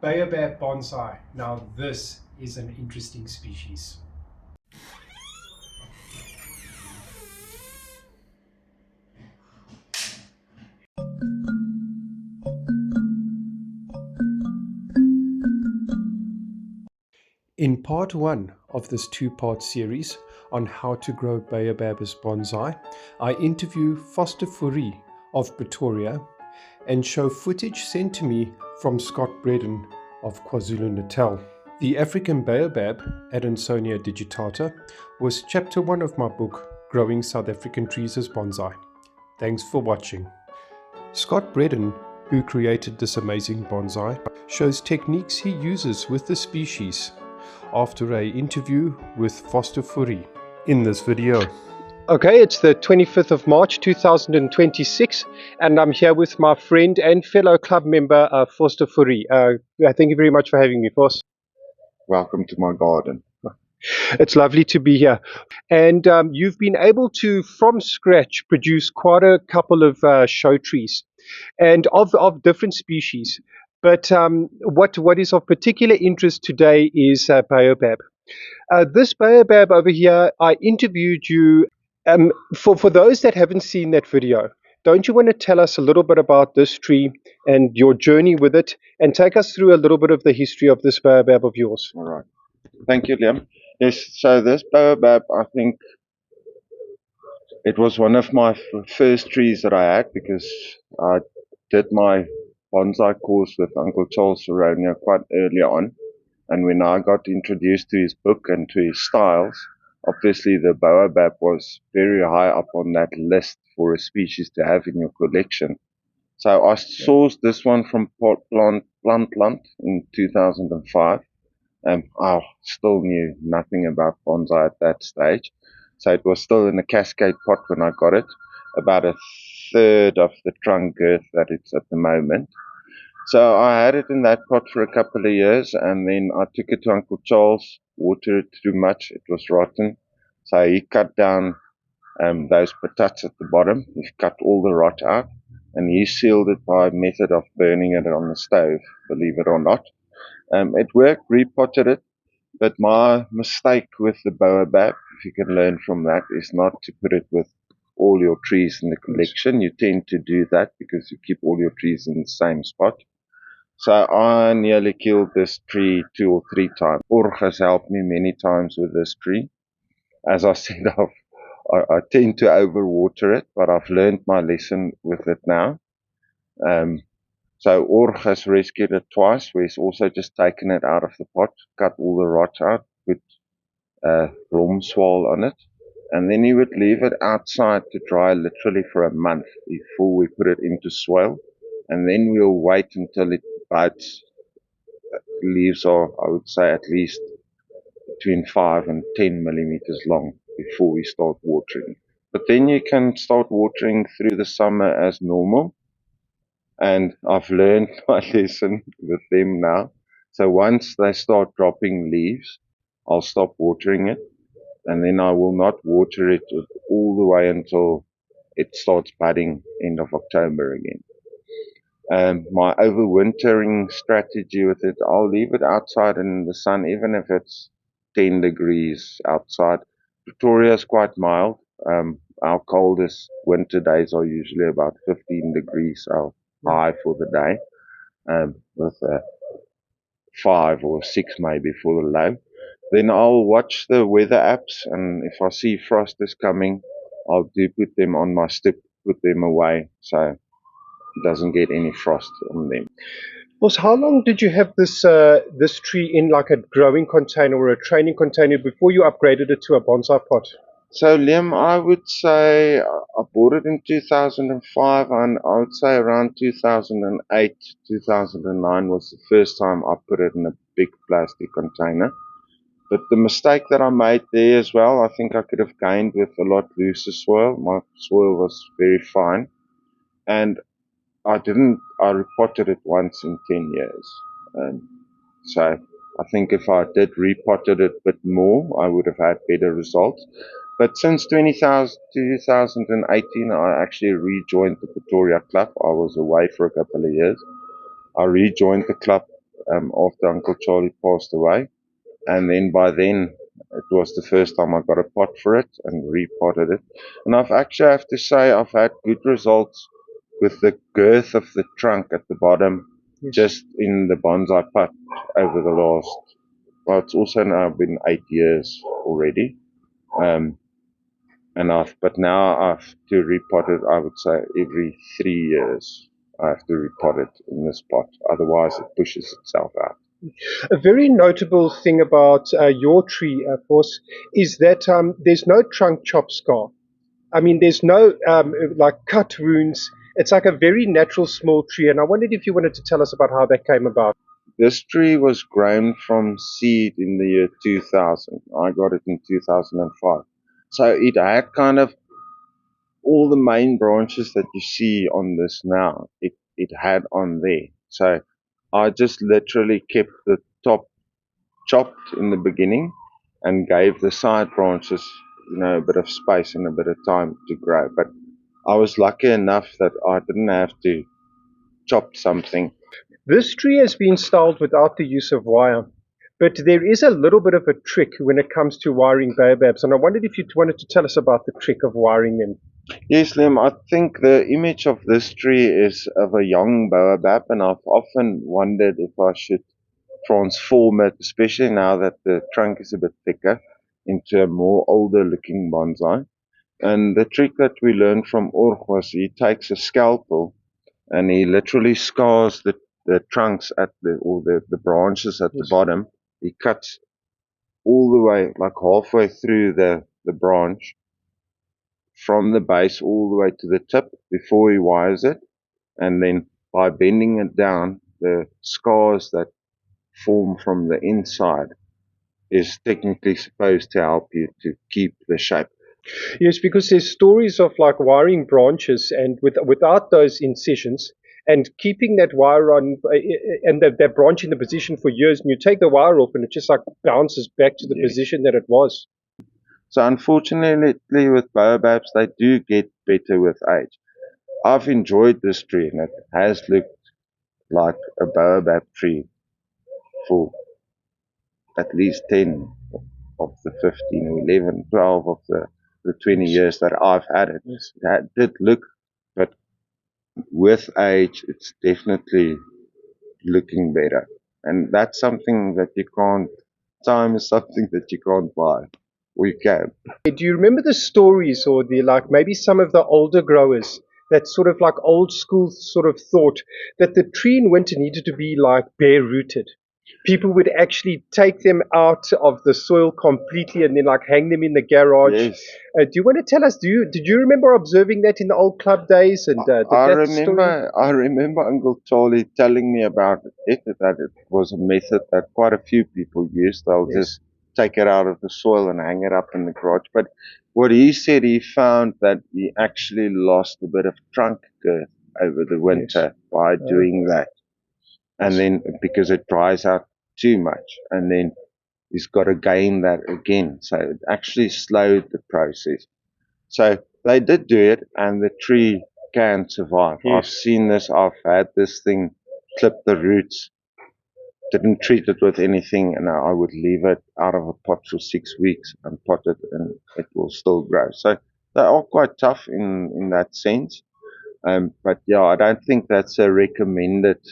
Baobab bonsai. Now this is an interesting species. In part one of this two-part series on how to grow baobab as bonsai, I interview Vorster Fourie of Pretoria and show footage sent to me from Scott Bredin of KwaZulu-Natal. The African baobab, Adansonia digitata, was chapter one of my book, Growing South African Trees as Bonsai. Thanks for watching. Scott Bredin, who created this amazing bonsai, shows techniques he uses with the species after an interview with Vorster Fourie in this video. Okay, it's the 25th of March 2026, and I'm here with my friend and fellow club member, Vorster Fourie. Thank you very much for having me, Vos. Welcome to my garden. It's lovely to be here. And you've been able to, from scratch, produce quite a couple of show trees and of different species. But what is of particular interest today is baobab. This baobab over here, I interviewed you. For those that haven't seen that video, don't you want to tell us a little bit about this tree and your journey with it, and take us through a little bit of the history of this baobab of yours? All right. Thank you, Liam. Yes, so this baobab, I think it was one of my first trees that I had because I did my bonsai course with Uncle Charles Saronia quite early on. And when I got introduced to his book and to his styles, obviously the baobab was very high up on that list for a species to have in your collection. So I sourced this one from Plant in 2005. I still knew nothing about bonsai at that stage. So it was still in a cascade pot when I got it, about a third of the trunk girth that it's at the moment. So I had it in that pot for a couple of years, and then I took it to Uncle Charles, watered it too much, it was rotten. So he cut down those patatas at the bottom, he cut all the rot out, and he sealed it by a method of burning it on the stove, believe it or not. It worked, repotted it, but my mistake with the baobab, if you can learn from that, is not to put it with all your trees in the collection. You tend to do that because you keep all your trees in the same spot. So I nearly killed this tree 2 or 3 times. Org has helped me many times with this tree. As I said, I tend to overwater it, but I've learned my lesson with it now. So Org has rescued it twice, where he's also just taken it out of the pot, cut all the rot out, put swal on it, and then he would leave it outside to dry literally for a month before we put it into soil, and then we'll wait until it buds. Leaves are, I would say, at least between 5 and 10 millimeters long before we start watering. But then you can start watering through the summer as normal. And I've learned my lesson with them now. So once they start dropping leaves, I'll stop watering it. And then I will not water it all the way until it starts budding end of October again. My overwintering strategy with it, I'll leave it outside in the sun, even if it's 10 degrees outside. Pretoria is quite mild. Our coldest winter days are usually about 15 degrees, our high for the day, with 5 or 6 maybe for the low. Then I'll watch the weather apps, and if I see frost is coming, I'll do put them on my stick, put them away, so it doesn't get any frost on them. Well, how long did you have this this tree in, like a growing container or a training container, before you upgraded it to a bonsai pot? So Liam, I would say I bought it in 2005, and I would say around 2008, 2009 was the first time I put it in a big plastic container. But the mistake that I made there as well, I think I could have gained with a lot looser soil. My soil was very fine, and I repotted it once in 10 years. So I think if I did repotted it a bit more, I would have had better results. But since 2018, I actually rejoined the Pretoria club. I was away for a couple of years. I rejoined the club after Uncle Charlie passed away. And then by then, it was the first time I got a pot for it and repotted it. And I've actually have to say I've had good results with the girth of the trunk at the bottom, just in the bonsai pot over the last, well, it's also now been 8 years already. But now I have to repot it, I would say, every 3 years. I have to repot it in this pot, otherwise it pushes itself out. A very notable thing about your tree, of course, is that there's no trunk chop scar. I mean, there's no like cut wounds. It's like a very natural small tree. And I wondered if you wanted to tell us about how that came about. This tree was grown from seed in the year 2000. I got it in 2005. So it had kind of all the main branches that you see on this now, it had on there. So I just literally kept the top chopped in the beginning and gave the side branches, a bit of space and a bit of time to grow. But I was lucky enough that I didn't have to chop something. This tree has been styled without the use of wire, but there is a little bit of a trick when it comes to wiring baobabs. And I wondered if you wanted to tell us about the trick of wiring them. Yes, Liam, I think the image of this tree is of a young baobab, and I've often wondered if I should transform it, especially now that the trunk is a bit thicker, into a more older looking bonsai. And the trick that we learned from Org was he takes a scalpel and he literally scars the trunks the branches at the bottom. He cuts all the way, like halfway through the branch, from the base all the way to the tip before he wires it. And then by bending it down, the scars that form from the inside is technically supposed to help you to keep the shape. Yes, because there's stories of like wiring branches and without those incisions and keeping that wire on and that branch in the position for years, and you take the wire off and it just like bounces back to the position that it was. So unfortunately with baobabs, they do get better with age. I've enjoyed this tree and it has looked like a baobab tree for at least 10 of the 15 or 11, 12 of the 20 years that I've had it. That did look, but with age, it's definitely looking better. And that's something that you can't, time is something that you can't buy. We can. Do you remember the stories or the like maybe some of the older growers that sort of like old school sort of thought that the tree in winter needed to be like bare rooted? People would actually take them out of the soil completely and then like hang them in the garage. Yes. Do you want to tell us? Did you remember observing that in the old club days? And I remember Uncle Charlie telling me about it. That it was a method that quite a few people used. They'll just take it out of the soil and hang it up in the garage. But what he said, he found that he actually lost a bit of trunk girth over the winter by doing that. And then because it dries out too much, and then he's got to gain that again. So it actually slowed the process. So they did do it, and the tree can survive. I've seen this. I've had this thing clip the roots, didn't treat it with anything, and I would leave it out of a pot for 6 weeks and pot it, and it will still grow. So they are quite tough in that sense. But yeah, I don't think that's a recommended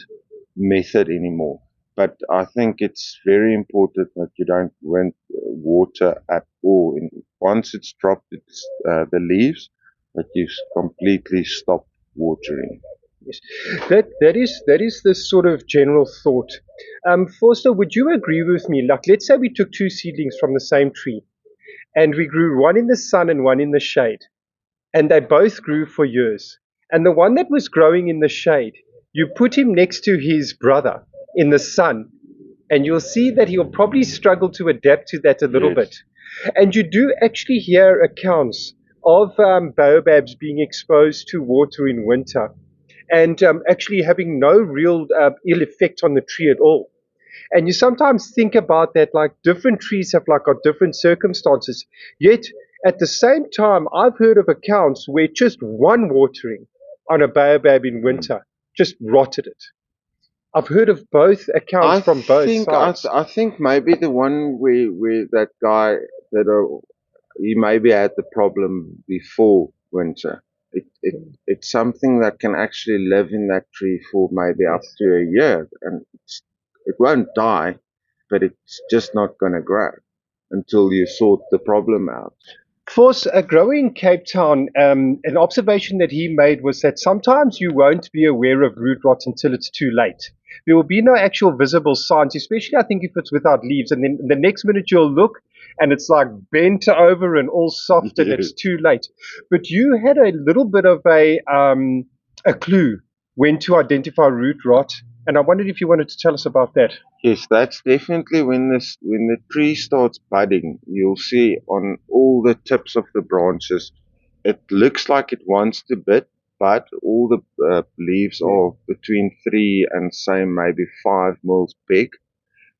method anymore. But I think it's very important that you don't water at all. Once it's dropped the leaves, that you completely stop watering. Yes. That is the sort of general thought. Vorster, would you agree with me? Like, let's say we took two seedlings from the same tree, and we grew one in the sun and one in the shade, and they both grew for years. And the one that was growing in the shade, you put him next to his brother in the sun, and you'll see that he'll probably struggle to adapt to that a little bit. And you do actually hear accounts of baobabs being exposed to water in winter and actually having no real ill effect on the tree at all. And you sometimes think about that, like different trees have like got different circumstances. Yet at the same time, I've heard of accounts where just one watering on a baobab in winter just rotted it. I've heard of both accounts I from both think I, sides. I think maybe the one where that guy that he maybe had the problem before winter. It's something that can actually live in that tree for maybe up Yes. to a year, and it won't die, but it's just not going to grow until you sort the problem out. For a grower in Cape Town, an observation that he made was that sometimes you won't be aware of root rot until it's too late. There will be no actual visible signs, especially I think if it's without leaves. And then the next minute you'll look and it's like bent over and all soft and Yes. it's too late. But you had a little bit of a clue when to identify root rot. And I wondered if you wanted to tell us about that. Yes, that's definitely when the tree starts budding. You'll see on all the tips of the branches, it looks like it wants to bud, but all the leaves are between 3 and say maybe 5 mils big.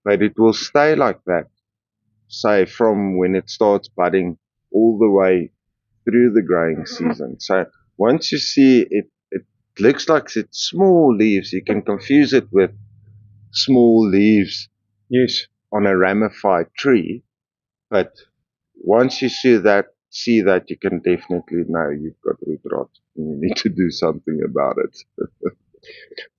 But it will stay like that, say from when it starts budding all the way through the growing season. So once you see it, it looks like it's small leaves. You can confuse it with small leaves Yes. on a ramified tree, but once you see that you can definitely know you've got root rot and you need to do something about it.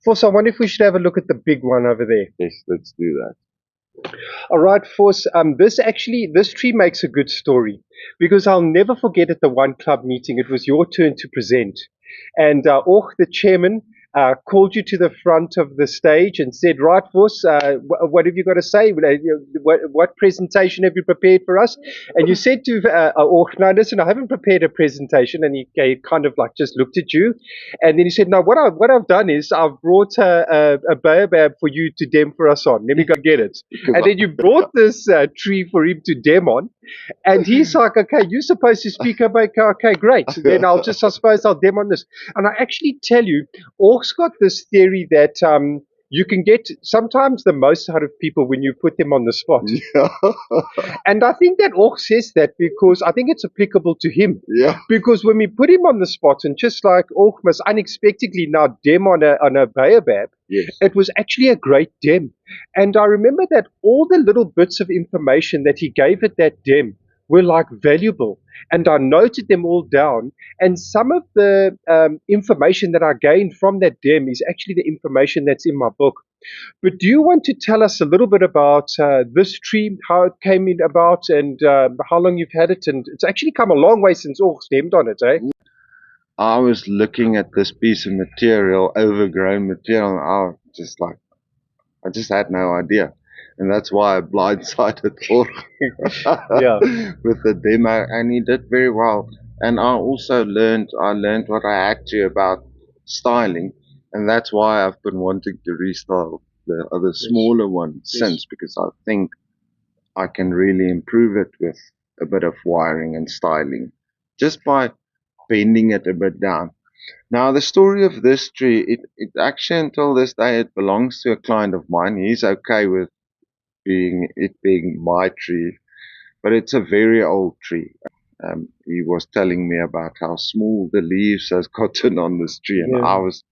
Also, I wonder if we should have a look at the big one over there. Yes, let's do that. All right, Force. This tree makes a good story because I'll never forget at the One Club meeting. It was your turn to present, and Och, the chairman, called you to the front of the stage and said, "Right, Force, what have you got to say? What presentation have you prepared for us?" And you said to Och, "No, listen, I haven't prepared a presentation." And he kind of like just looked at you, and then he said, "No, what I've done is I've brought a baobab for you to dem for us on. Let me go get it." And then you brought this tree for him to dem on. And he's like, "Okay, you're supposed to speak about, okay, great. Then I suppose I'll dem on this." And I actually tell you, Ork's got this theory that you can get sometimes the most out of people when you put them on the spot. Yeah. And I think that Ork says that because I think it's applicable to him. Yeah. Because when we put him on the spot, and just like Ork must unexpectedly now dem on a baobab, Yes. it was actually a great dem. And I remember that all the little bits of information that he gave at that dem were like valuable. And I noted them all down. And some of the information that I gained from that dem is actually the information that's in my book. But do you want to tell us a little bit about this tree, how it came in about, and how long you've had it? And it's actually come a long way since all stemmed on it, eh? I was looking at this piece of material, overgrown material, and I just had no idea. And that's why I blindsided Thor Yeah. with the demo, and he did very well. And I learned what I had to about styling, and that's why I've been wanting to restyle the other smaller one since, because I think I can really improve it with a bit of wiring and styling just by bending it a bit down. Now, the story of this tree, it actually until this day, it belongs to a client of mine. He's okay with being my tree, but it's a very old tree. He was telling me about how small the leaves has gotten on this tree, and I was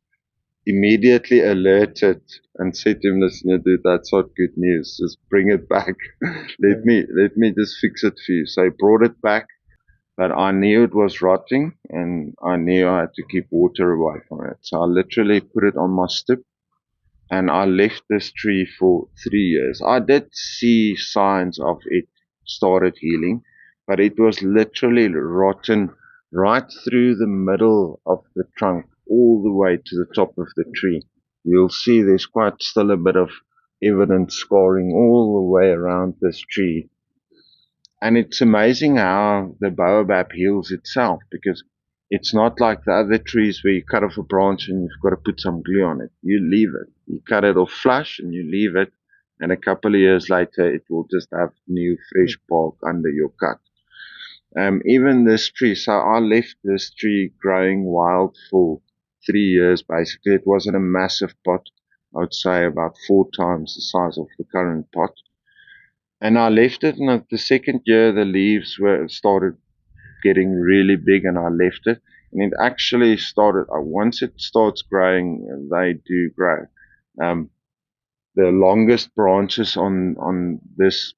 immediately alerted and said to him, "Listen, dude, that's not good news. Just bring it back. Let me just fix it for you." So he brought it back, but I knew it was rotting, and I knew I had to keep water away from it. So I literally put it on my stoop, and I left this tree for 3 years. I did see signs of it started healing, but it was literally rotten right through the middle of the trunk, all the way to the top of the tree. You'll see there's quite still a bit of evident scarring all the way around this tree. And it's amazing how the baobab heals itself, because it's not like the other trees where you cut off a branch and you've got to put some glue on it. You leave it. You cut it off flush and you leave it, and a couple of years later it will just have new fresh bark under your cut. Even this tree, so I left this tree growing wild for 3 years basically. It was in a massive pot, I would say about 4 times the size of the current pot. And I left it, and the second year the leaves were started getting really big, and I left it. And it actually started, once it starts growing, they do grow. Um, the longest branches on this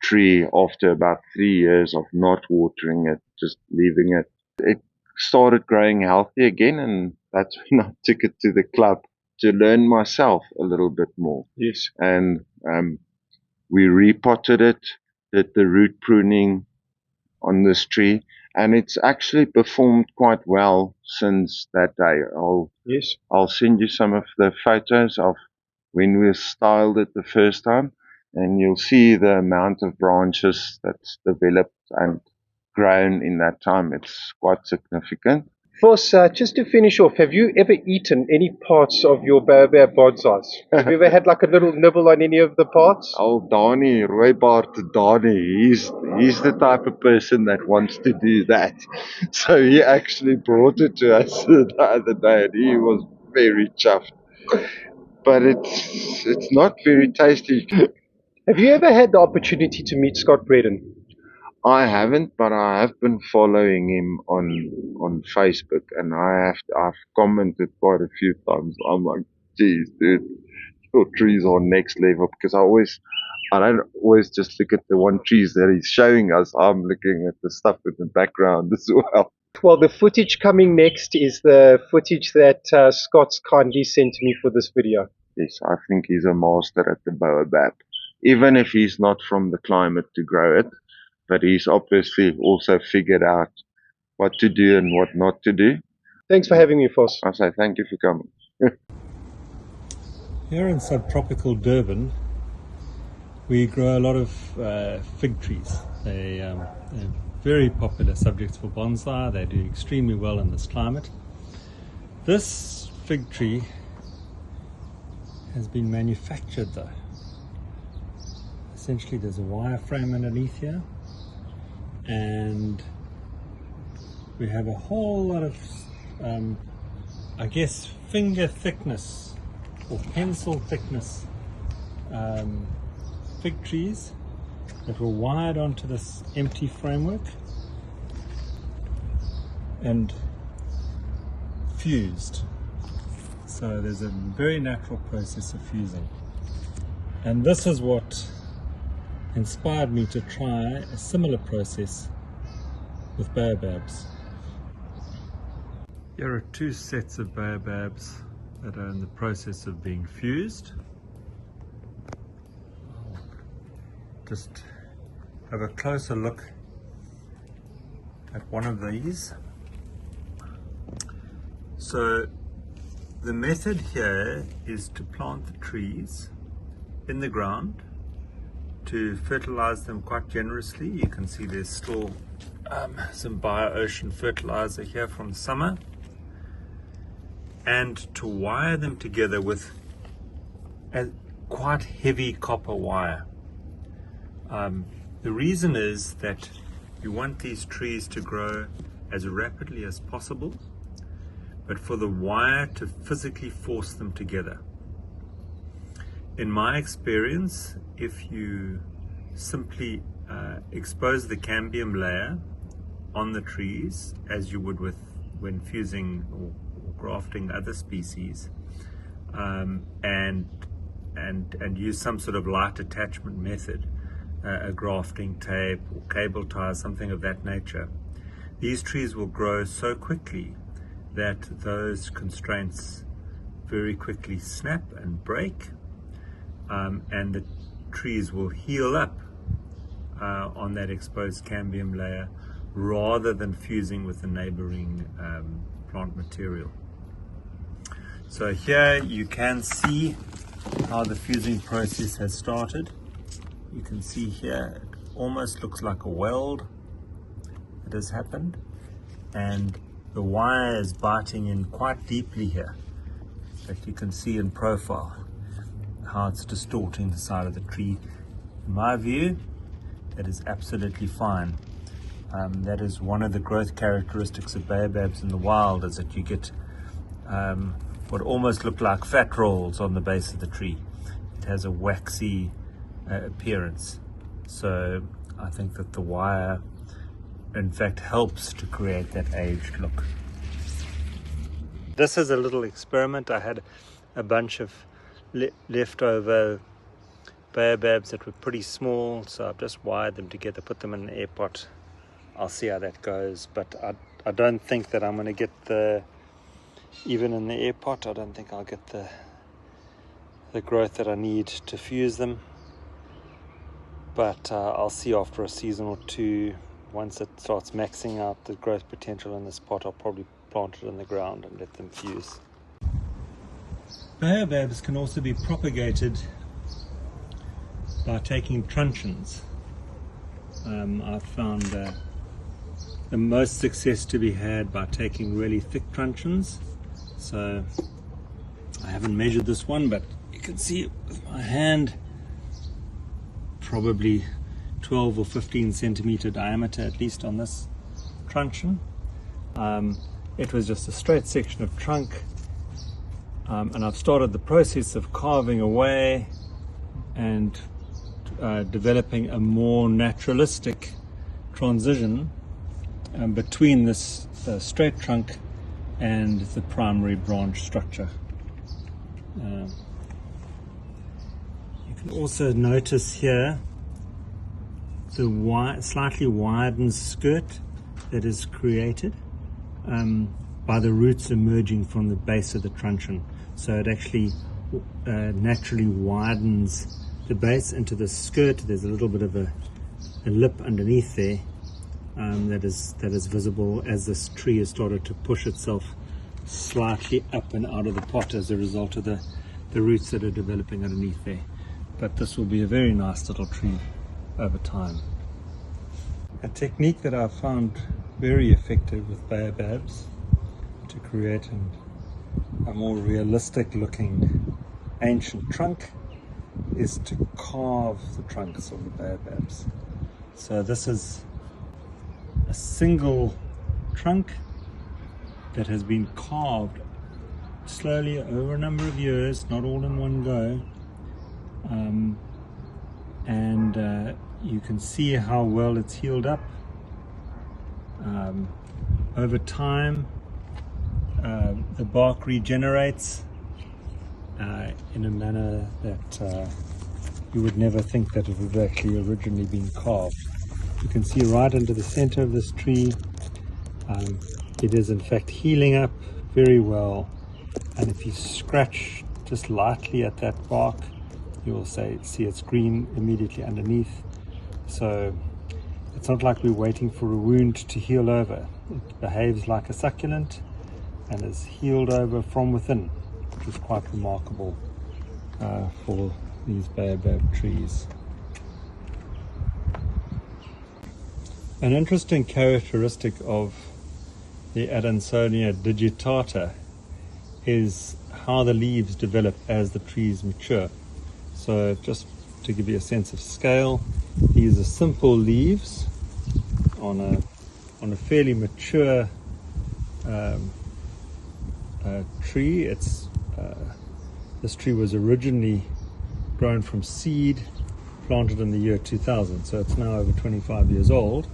tree after about 3 years of not watering it, just leaving it. It started growing healthy again, and that's when I took it to the club to learn myself a little bit more. Yes. And we repotted it, did the root pruning on this tree, and it's actually performed quite well since that day. I'll send you some of the photos of when we styled it the first time, and you'll see the amount of branches that's developed and grown in that time. It's quite significant. Vos, just to finish off, have you ever eaten any parts of your baobab bonsais? Have you ever had like a little nibble on any of the parts? Oh, Donnie, Rooibart Donnie, he's the type of person that wants to do that. So he actually brought it to us the other day, and he was very chuffed. But it's not very tasty. Have you ever had the opportunity to meet Scott Bredin? I haven't, but I have been following him on Facebook, and I've commented quite a few times. I'm like, geez, dude, your trees are next level, because I don't always just look at the one trees that he's showing us. I'm looking at the stuff in the background as well. Well, the footage coming next is the footage that Scott's kindly sent me for this video. Yes, I think he's a master at the baobab, even if he's not from the climate to grow it, but he's obviously also figured out what to do and what not to do. Thanks for having me, Vos. I say thank you for coming. Here in subtropical Durban, we grow a lot of fig trees. They're very popular subjects for bonsai. They do extremely well in this climate. This fig tree has been manufactured though. Essentially there's a wire frame underneath here, and we have a whole lot of I guess finger thickness or pencil thickness fig trees that were wired onto this empty framework and fused. So there's a very natural process of fusing, and this is what inspired me to try a similar process with baobabs. Here are two sets of baobabs that are in the process of being fused. Just have a closer look at one of these. So the method here is to plant the trees in the ground, to fertilize them quite generously. You can see there's still some bio-ocean fertilizer here from summer, and to wire them together with a quite heavy copper wire. The reason is that you want these trees to grow as rapidly as possible, but for the wire to physically force them together. In my experience, if you simply expose the cambium layer on the trees, as you would when fusing or grafting other species, and use some sort of light attachment method, a grafting tape or cable tie, something of that nature, these trees will grow so quickly that those constraints very quickly snap and break, and the trees will heal up on that exposed cambium layer rather than fusing with the neighboring plant material. So here you can see how the fusing process has started. You can see here it almost looks like a weld that has happened, and the wire is biting in quite deeply here, that you can see in profile how it's distorting the side of the tree. In my view, that is absolutely fine. That is one of the growth characteristics of baobabs in the wild, is that you get what almost look like fat rolls on the base of the tree. It has a waxy appearance. So I think that the wire in fact helps to create that aged look. This is a little experiment. I had a bunch of leftover baobabs that were pretty small, so I've just wired them together, put them in an air pot. I'll see how that goes, but I don't think that I'm going to get even in the air pot, I don't think I'll get the growth that I need to fuse them. But I'll see after a season or two. Once it starts maxing out the growth potential in this pot, I'll probably plant it in the ground and let them fuse. Baobabs can also be propagated by taking truncheons. I've found the most success to be had by taking really thick truncheons. So I haven't measured this one, but you can see with my hand, probably 12 or 15 centimeter diameter at least on this truncheon. It was just a straight section of trunk, and I've started the process of carving away and developing a more naturalistic transition between this straight trunk and the primary branch structure. You can also notice here the slightly widened skirt that is created by the roots emerging from the base of the truncheon. So it actually naturally widens the base into the skirt. There's a little bit of a lip underneath there that is visible as this tree has started to push itself slightly up and out of the pot as a result of the roots that are developing underneath there. But this will be a very nice little tree over time. A technique that I've found very effective with baobabs to create a more realistic looking ancient trunk is to carve the trunks of the baobabs. So this is a single trunk that has been carved slowly over a number of years, not all in one go, and you can see how well it's healed up. Over time, the bark regenerates in a manner that you would never think that it would have actually originally been carved. You can see right into the center of this tree. It is in fact healing up very well, and if you scratch just lightly at that bark, you will see it's green immediately underneath. So it's not like we're waiting for a wound to heal over. It behaves like a succulent and is healed over from within, which is quite remarkable for these baobab trees. An interesting characteristic of the Adansonia digitata is how the leaves develop as the trees mature. So just to give you a sense of scale, these are simple leaves on a fairly mature tree. This tree was originally grown from seed, planted in the year 2000, so it's now over 25 years old,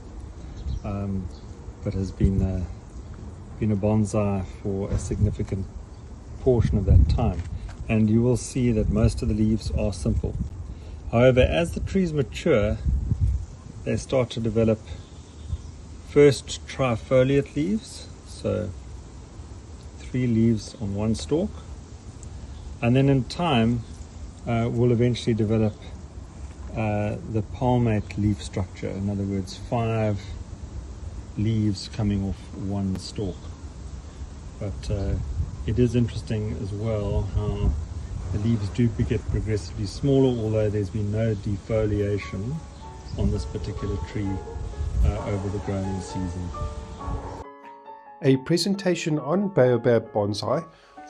but has been a bonsai for a significant portion of that time. And you will see that most of the leaves are simple. However, as the trees mature, they start to develop first trifoliate leaves, so 3 leaves on one stalk, and then in time will eventually develop the palmate leaf structure. In other words, 5 leaves coming off one stalk. But it is interesting as well how the leaves do get progressively smaller, although there's been no defoliation on this particular tree over the growing season. A presentation on Baobab bonsai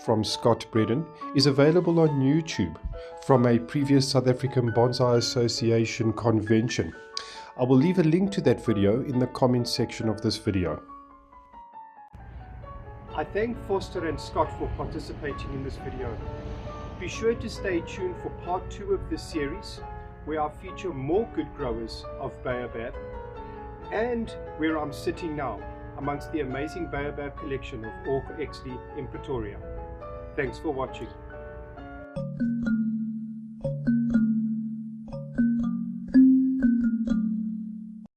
from Scott Bredin is available on YouTube from a previous South African Bonsai Association convention. I will leave a link to that video in the comments section of this video. I thank Vorster and Scott for participating in this video. Be sure to stay tuned for part 2 of this series, where I feature more good growers of Baobab, and where I'm sitting now amongst the amazing Baobab collection of Ork Exley in Pretoria. Thanks for watching.